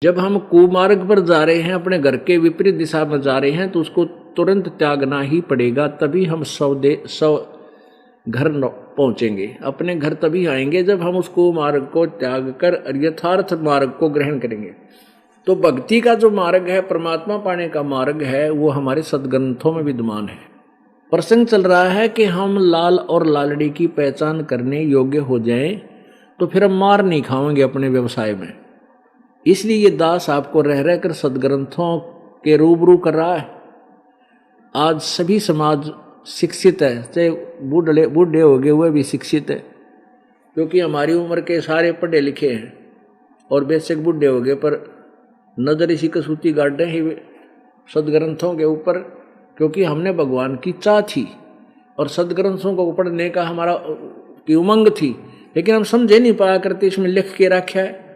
जब हम कुमार्ग पर जा रहे हैं, अपने घर के विपरीत दिशा में जा रहे हैं, तो उसको तुरंत त्यागना ही पड़ेगा, तभी हम सव घर पहुंचेंगे। अपने घर तभी आएंगे जब हम उस कुमार्ग को त्याग कर यथार्थ मार्ग को ग्रहण करेंगे। तो भक्ति का जो मार्ग है, परमात्मा पाने का मार्ग है, वो हमारे सदग्रंथों में विद्यमान है। प्रसंग चल रहा है कि हम लाल और लालड़ी की पहचान करने योग्य हो जाएं, तो फिर हम मार नहीं खाएंगे अपने व्यवसाय में। इसलिए ये दास आपको रह रहकर सदग्रंथों के रूबरू कर रहा है। आज सभी समाज शिक्षित है, चाहे बूढ़े हो गए हुए भी शिक्षित है, क्योंकि हमारी उम्र के सारे पढ़े लिखे हैं और बेशक बूढ़े हो गए, पर नजर इसी कसूती गाड़े ही सदग्रंथों के ऊपर, क्योंकि हमने भगवान की चाह थी और सदग्रंथों को पढ़ने का हमारा की उमंग थी, लेकिन हम समझे नहीं पाया करते इसमें लिख के रखा है,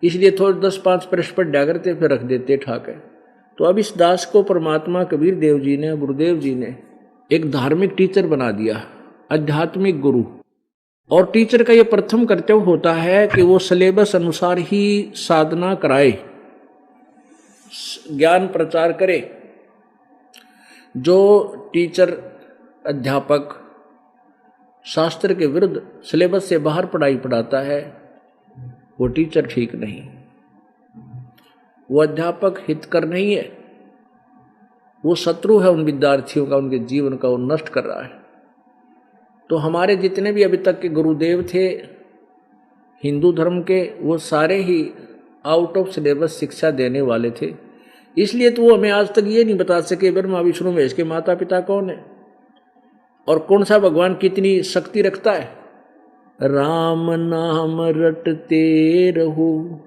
इसलिए थोड़े 10-5 प्रश्न पढ़ा करते फिर रख देते ठाके। तो अब इस दास को परमात्मा कबीर देव जी ने, गुरुदेव जी ने एक धार्मिक टीचर बना दिया, आध्यात्मिक गुरु। और टीचर का ये प्रथम कर्तव्य होता है कि वो सिलेबस अनुसार ही साधना कराए, ज्ञान प्रचार करे। जो टीचर अध्यापक शास्त्र के विरुद्ध सिलेबस से बाहर पढ़ाई पढ़ाता है, वो टीचर ठीक नहीं, वो अध्यापक हितकर नहीं है, वो शत्रु है उन विद्यार्थियों का, उनके जीवन का वो नष्ट कर रहा है। तो हमारे जितने भी अभी तक के गुरुदेव थे हिंदू धर्म के, वो सारे ही आउट ऑफ सिलेबस शिक्षा देने वाले थे। इसलिए तो वो हमें आज तक ये नहीं बता सके ब्रह्मा विष्णु महेश के माता पिता कौन है और कौन सा भगवान कितनी शक्ति रखता है। राम नाम रटते रहो,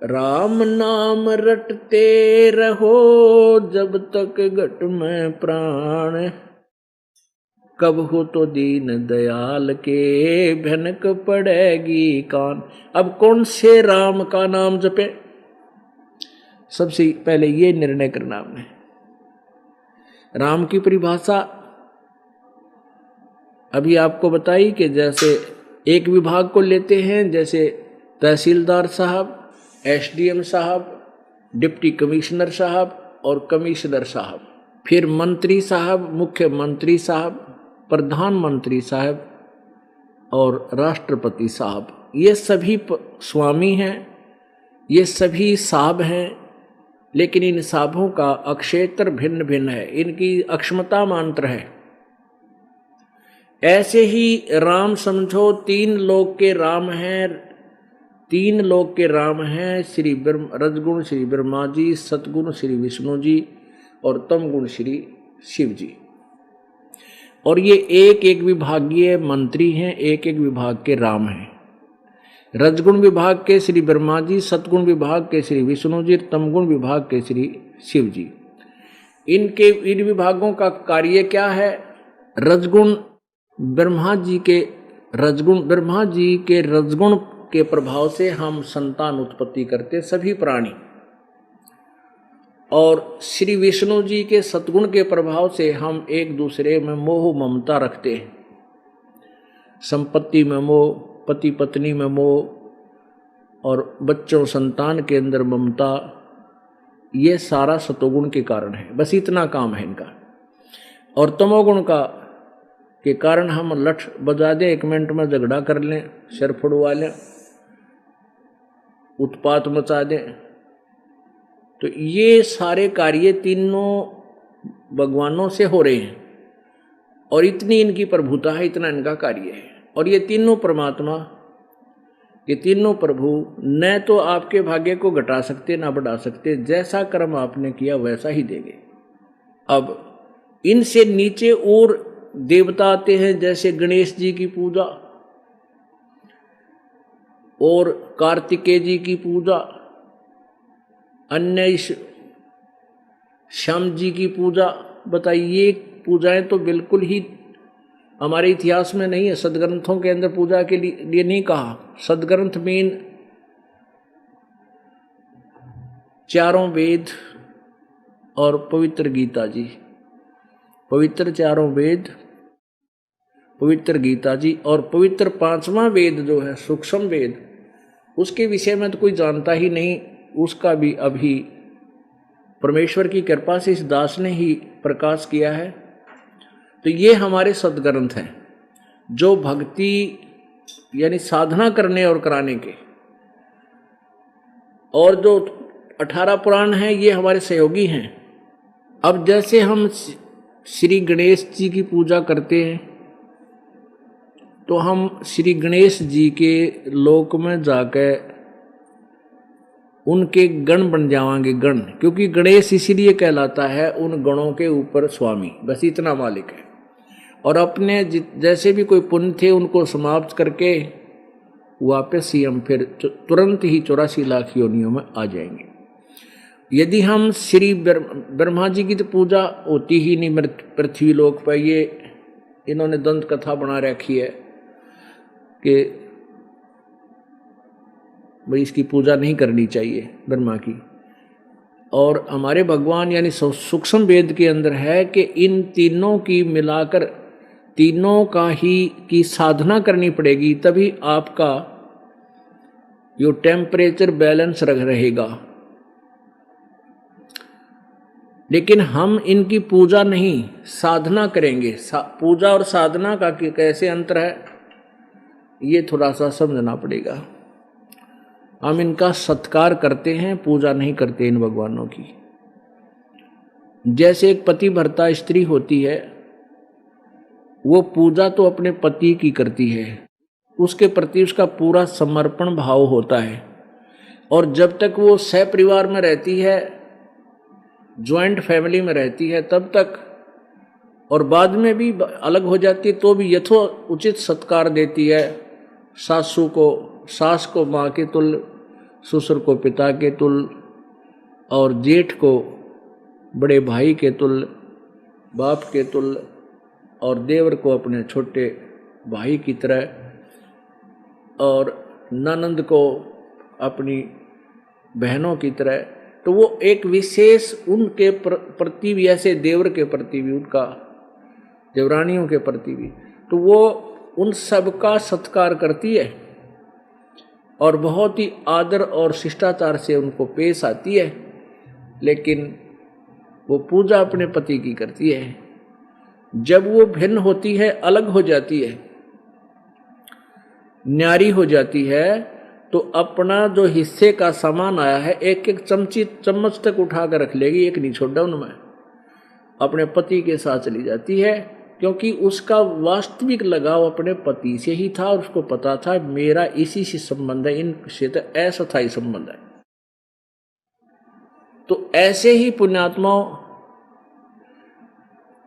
राम नाम रटते रहो, जब तक घट में प्राण, कब हो तो दीन दयाल के भनक पड़ेगी कान। अब कौन से राम का नाम जपे, सबसे पहले ये निर्णय करना हमने। राम की परिभाषा अभी आपको बताई कि जैसे एक विभाग को लेते हैं, जैसे तहसीलदार साहब, एसडीएम साहब, डिप्टी कमिश्नर साहब और कमिश्नर साहब, फिर मंत्री साहब, मुख्यमंत्री साहब, प्रधानमंत्री साहब और राष्ट्रपति साहब। ये सभी स्वामी हैं, ये सभी साहब हैं, लेकिन इन साहबों का अक्षेत्र भिन्न भिन्न है, इनकी अक्षमता मात्र है। ऐसे ही राम समझो तीन लोक के राम हैं, तीन लोक के राम हैं, श्री रजगुण श्री ब्रह्मा जी, सतगुण श्री विष्णु जी और तमगुण श्री शिव जी। और ये एक एक विभागीय मंत्री हैं, एक एक विभाग के राम हैं। रजगुण विभाग के श्री ब्रह्मा जी, सतगुण विभाग के श्री विष्णु जी, तमगुण विभाग के श्री शिव जी। इन विभागों का कार्य क्या है। रजगुण ब्रह्मा जी के रजगुण के प्रभाव से हम संतान उत्पत्ति करते सभी प्राणी, और श्री विष्णु जी के सतगुण के प्रभाव से हम एक दूसरे में मोह ममता रखते हैं। संपत्ति में मोह, पति पत्नी में मोह और बच्चों संतान के अंदर ममता, ये सारा सतोगुण के कारण है। बस इतना काम है इनका। और तमोगुण का के कारण हम लठ बजा दें, 1 मिनट में झगड़ा कर लें, सिर फुड़वा लें, उत्पात मचा दें। तो ये सारे कार्य तीनों भगवानों से हो रहे हैं और इतनी इनकी प्रभुता है, इतना इनका कार्य है। और ये तीनों परमात्मा, ये तीनों प्रभु न तो आपके भाग्य को घटा सकते ना बढ़ा सकते, जैसा कर्म आपने किया वैसा ही देंगे। अब इनसे नीचे और देवता आते हैं, जैसे गणेश जी की पूजा और कार्तिकेय जी की पूजा, अन्य श्याम जी की पूजा। बताइए, ये पूजाएं तो बिल्कुल ही हमारे इतिहास में नहीं है, सदग्रंथों के अंदर पूजा के लिए नहीं कहा। सदग्रंथ मीन चारों वेद और पवित्र गीता जी, पवित्र चारों वेद, पवित्र गीता जी और पवित्र 5वां वेद जो है सूक्ष्म वेद, उसके विषय में तो कोई जानता ही नहीं, उसका भी अभी परमेश्वर की कृपा से इस दास ने ही प्रकाश किया है। तो ये हमारे सदग्रंथ हैं जो भक्ति यानी साधना करने और कराने के, और जो 18 पुराण हैं ये हमारे सहयोगी हैं। अब जैसे हम श्री गणेश जी की पूजा करते हैं तो हम श्री गणेश जी के लोक में जाकर उनके गण बन जावांगे, गण, क्योंकि गणेश इसीलिए कहलाता है उन गणों के ऊपर स्वामी, बस इतना मालिक है। और अपने जैसे भी कोई पुण्य थे उनको समाप्त करके वापस ही हम फिर तुरंत ही 84 लाख योनियों में आ जाएंगे। यदि हम श्री ब्रह्मा जी की तो पूजा होती ही नहीं पृथ्वी लोक पर, ये इन्होंने दंत कथा बना रखी है कि भाई इसकी पूजा नहीं करनी चाहिए ब्रह्मा की। और हमारे भगवान यानी सूक्ष्म वेद के अंदर है कि इन तीनों की मिलाकर तीनों का ही की साधना करनी पड़ेगी, तभी आपका जो टेम्परेचर बैलेंस रहेगा। लेकिन हम इनकी पूजा नहीं साधना करेंगे। पूजा और साधना का कैसे अंतर है ये थोड़ा सा समझना पड़ेगा। हम इनका सत्कार करते हैं, पूजा नहीं करते इन भगवानों की। जैसे एक पति भर्ता स्त्री होती है, वो पूजा तो अपने पति की करती है, उसके प्रति उसका पूरा समर्पण भाव होता है। और जब तक वो सहपरिवार में रहती है, ज्वाइंट फैमिली में रहती है तब तक, और बाद में भी अलग हो जाती है तो भी यथोचित सत्कार देती है। सासू को सास को माँ के तुल्य, ससुर को पिता के तुल्य, और जेठ को बड़े भाई के तुल्य, बाप के तुल्य, और देवर को अपने छोटे भाई की तरह, और ननंद को अपनी बहनों की तरह। तो वो एक विशेष उनके प्रति भी, ऐसे देवर के प्रति भी, उनका देवरानियों के प्रति भी, तो वो उन सब का सत्कार करती है और बहुत ही आदर और शिष्टाचार से उनको पेश आती है। लेकिन वो पूजा अपने पति की करती है। जब वो भिन्न होती है, अलग हो जाती है, न्यारी हो जाती है, तो अपना जो हिस्से का सामान आया है एक एक चम्मच तक उठा कर रख लेगी, एक नहीं छोड़ा उनमें, अपने पति के साथ चली जाती है। क्योंकि उसका वास्तविक लगाव अपने पति से ही था और उसको पता था मेरा इसी से संबंध है, इनसे तो अस्थायी संबंध है। तो ऐसे ही पुण्यात्माओं,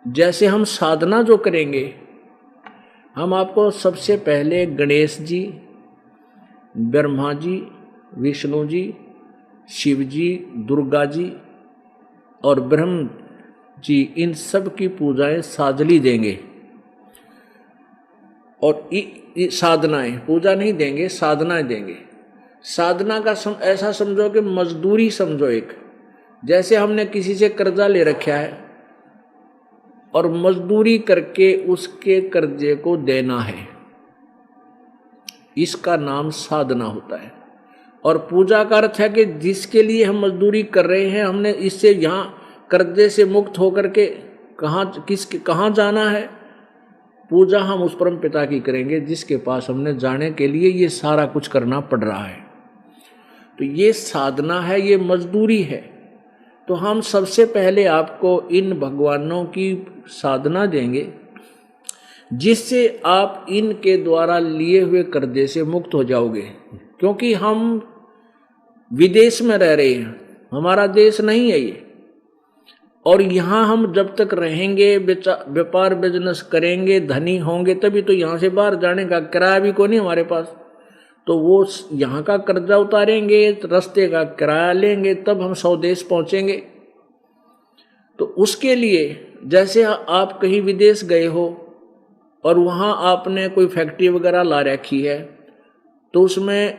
जैसे हम साधना जो करेंगे, हम आपको सबसे पहले गणेश जी, ब्रह्मा जी, विष्णु जी, शिव जी, दुर्गा जी और ब्रह्म जी, इन सब की पूजाएं साजली देंगे। और साधनाएं, पूजा नहीं देंगे, साधनाएं देंगे। साधना का ऐसा समझो कि मजदूरी समझो। एक जैसे हमने किसी से कर्जा ले रखा है और मजदूरी करके उसके कर्जे को देना है, इसका नाम साधना होता है। और पूजा का अर्थ है कि जिसके लिए हम मजदूरी कर रहे हैं, हमने इससे यहाँ कर्जे से मुक्त होकर के कहाँ जाना है, पूजा हम उस परम पिता की करेंगे जिसके पास हमने जाने के लिए ये सारा कुछ करना पड़ रहा है। तो ये साधना है, ये मजदूरी है। तो हम सबसे पहले आपको इन भगवानों की साधना देंगे जिससे आप इनके द्वारा लिए हुए कर्जे से मुक्त हो जाओगे। क्योंकि हम विदेश में रह रहे हैं, हमारा देश नहीं है ये, और यहाँ हम जब तक रहेंगे, व्यापार बिजनेस करेंगे, धनी होंगे, तभी तो यहाँ से बाहर जाने का किराया भी कोई नहीं हमारे पास। तो वो यहाँ का कर्जा उतारेंगे, रास्ते का किराया लेंगे, तब हम स्वदेश पहुँचेंगे। तो उसके लिए जैसे आप कहीं विदेश गए हो और वहाँ आपने कोई फैक्ट्री वगैरह ला रखी है, तो उसमें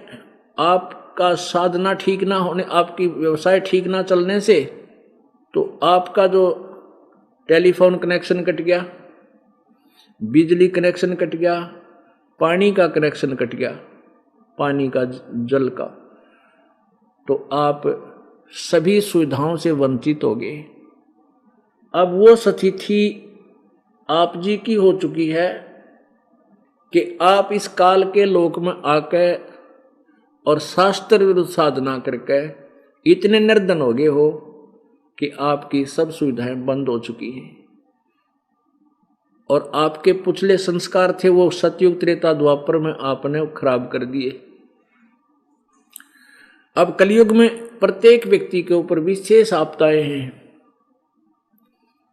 आपका साधना ठीक ना होने, आपकी व्यवसाय ठीक ना चलने से, तो आपका जो टेलीफोन कनेक्शन कट गया, बिजली कनेक्शन कट गया, पानी का कनेक्शन कट गया, पानी का, जल का, तो आप सभी सुविधाओं से वंचित होगे। अब वो स्थिति आप जी की हो चुकी है कि आप इस काल के लोक में आके और शास्त्र विरुद्ध साधना करके इतने निर्धन हो गए हो कि आपकी सब सुविधाएं बंद हो चुकी हैं, और आपके पिछले संस्कार थे वो सतयुग त्रेता द्वापर में आपने खराब कर दिए। अब कलयुग में प्रत्येक व्यक्ति के ऊपर विशेष आपदाएं हैं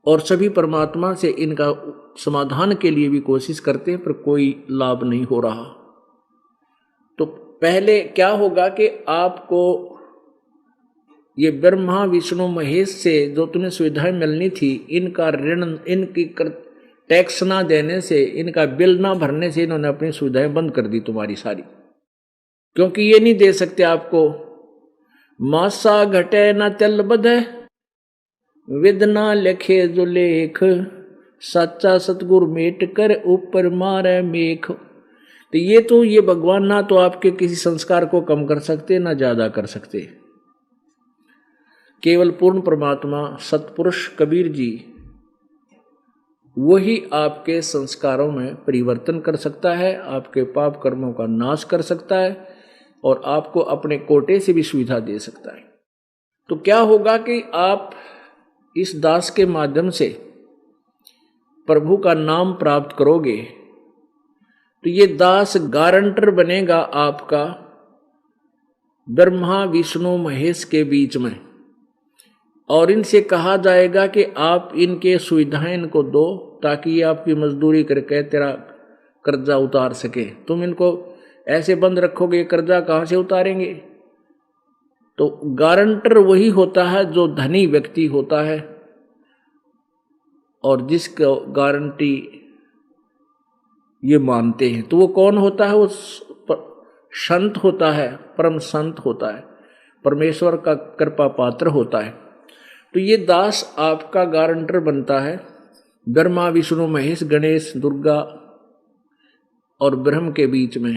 और सभी परमात्मा से इनका समाधान के लिए भी कोशिश करते हैं, पर कोई लाभ नहीं हो रहा। तो पहले क्या होगा कि आपको ये ब्रह्मा विष्णु महेश से जो तुम्हें सुविधाएं मिलनी थी, इनका ऋण, इनकी टैक्स ना देने से, इनका बिल ना भरने से इन्होंने अपनी सुविधाएं बंद कर दी तुम्हारी सारी, क्योंकि ये नहीं दे सकते आपको। मासा घटे न तेल बधे, विद ना लिखे जो लेख, सच्चा सतगुरु मेट कर ऊपर मारे मेख। तो ये भगवान ना तो आपके किसी संस्कार को कम कर सकते ना ज्यादा कर सकते। केवल पूर्ण परमात्मा सतपुरुष कबीर जी वही आपके संस्कारों में परिवर्तन कर सकता है, आपके पाप कर्मों का नाश कर सकता है और आपको अपने कोटे से भी सुविधा दे सकता है। तो क्या होगा कि आप इस दास के माध्यम से प्रभु का नाम प्राप्त करोगे, तो ये दास गारंटर बनेगा आपका ब्रह्मा विष्णु महेश के बीच में, और इनसे कहा जाएगा कि आप इनके सुविधाएं इनको दो ताकि ये आपकी मजदूरी करके तेरा कर्जा उतार सके। तुम इनको ऐसे बंद रखोगे, कर्जा कहाँ से उतारेंगे? तो गारंटर वही होता है जो धनी व्यक्ति होता है और जिसको गारंटी ये मानते हैं। तो वो कौन होता है? वो संत होता है, परम संत होता है, परमेश्वर का कृपा पात्र होता है। तो ये दास आपका गारंटर बनता है ब्रह्मा विष्णु महेश गणेश दुर्गा और ब्रह्म के बीच में,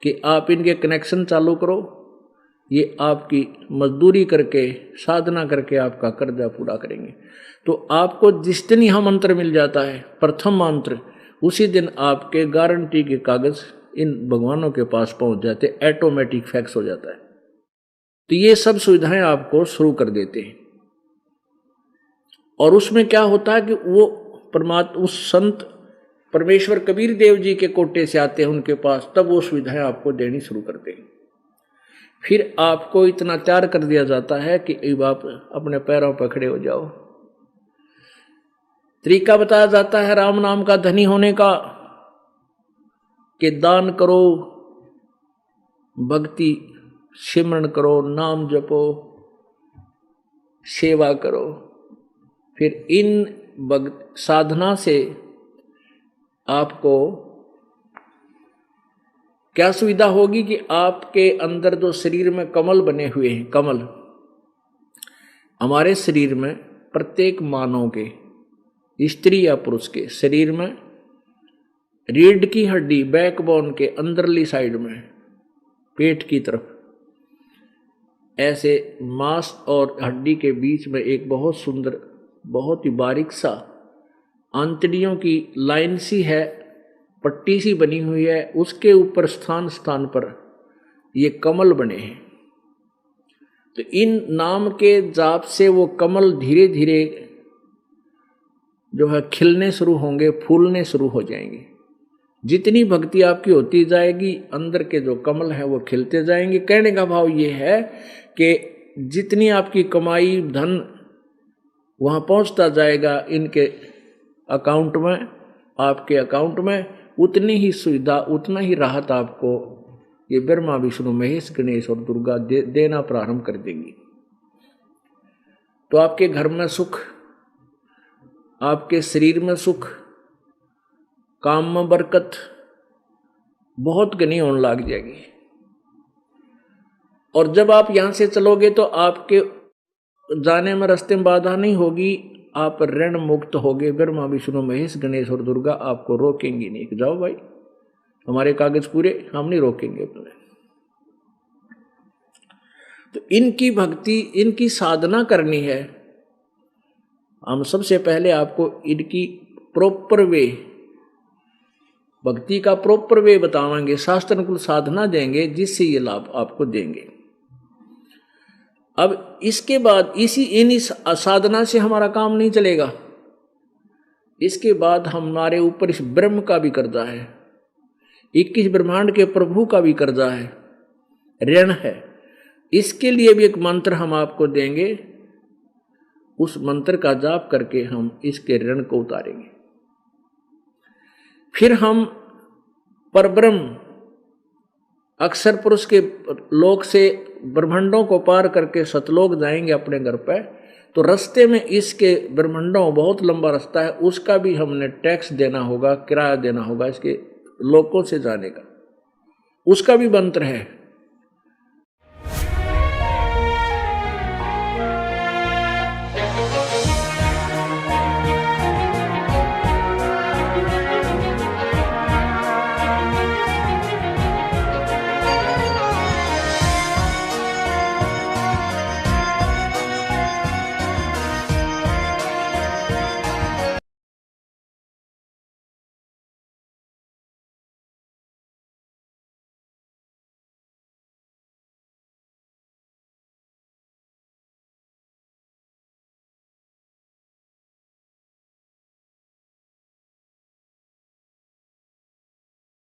कि आप इनके कनेक्शन चालू करो, ये आपकी मजदूरी करके साधना करके आपका कर्जा पूरा करेंगे। तो आपको जिस दिन यह मंत्र मिल जाता है, प्रथम मंत्र, उसी दिन आपके गारंटी के कागज इन भगवानों के पास पहुंच जाते, ऑटोमेटिक फैक्स हो जाता है। तो ये सब सुविधाएं आपको शुरू कर देते हैं। और उसमें क्या होता है कि वो परमात्मा उस संत परमेश्वर कबीर देव जी के कोटे से आते हैं उनके पास, तब वो सुविधाएं आपको देनी शुरू करते हैं। फिर आपको इतना तैयार कर दिया जाता है कि अब आप अपने पैरों पर खड़े हो जाओ। तरीका बताया जाता है राम नाम का धनी होने का, कि दान करो, भक्ति सिमरन करो, नाम जपो, सेवा करो। फिर इन साधना से आपको क्या सुविधा होगी कि आपके अंदर जो शरीर में कमल बने हुए हैं, कमल हमारे शरीर में प्रत्येक मानव के, स्त्री या पुरुष के शरीर में रीढ़ की हड्डी, बैकबोन के अंदरली साइड में, पेट की तरफ, ऐसे मांस और हड्डी के बीच में एक बहुत सुंदर, बहुत ही बारीक सा आंतड़ियों की लाइन सी है, पट्टी सी बनी हुई है, उसके ऊपर स्थान स्थान पर ये कमल बने हैं। तो इन नाम के जाप से वो कमल धीरे धीरे जो है खिलने शुरू होंगे, फूलने शुरू हो जाएंगे। जितनी भक्ति आपकी होती जाएगी, अंदर के जो कमल है वो खिलते जाएंगे। कहने का भाव ये है कि जितनी आपकी कमाई धन वहाँ पहुँचता जाएगा इनके अकाउंट में, आपके अकाउंट में, उतनी ही सुविधा, उतना ही राहत आपको ये ब्रह्मा विष्णु महेश गणेश और दुर्गा देना प्रारंभ कर देंगी। तो आपके घर में सुख, आपके शरीर में सुख, काम में बरकत बहुत घनी होने लग जाएगी। और जब आप यहाँ से चलोगे तो आपके जाने में रास्ते में बाधा नहीं होगी, आप ऋण मुक्त होगे। ब्रह्मा विष्णु महेश गणेश और दुर्गा आपको रोकेंगी नहीं कि जाओ भाई हमारे कागज पूरे, हम नहीं रोकेंगे अपने। तो इनकी भक्ति, इनकी साधना करनी है। हम सबसे पहले आपको इनकी प्रॉपर वे, भक्ति का प्रॉपर वे बताएंगे, शास्त्र अनुकूल साधना देंगे, जिससे ये लाभ आपको देंगे। अब इसके बाद इन्हीं साधना से हमारा काम नहीं चलेगा। इसके बाद हमारे ऊपर इस ब्रह्म का भी कर्जा है, 21 ब्रह्मांड के प्रभु का भी कर्जा है, ऋण है। इसके लिए भी एक मंत्र हम आपको देंगे, उस मंत्र का जाप करके हम इसके ऋण को उतारेंगे। फिर हम परब्रह्म अक्षर पुरुष के लोक से ब्रह्मांडों को पार करके सतलोक जाएंगे अपने घर पे। तो रास्ते में इसके ब्रह्मांडों, बहुत लंबा रास्ता है, उसका भी हमने टैक्स देना होगा, किराया देना होगा, इसके लोकों से जाने का, उसका भी मंत्र है।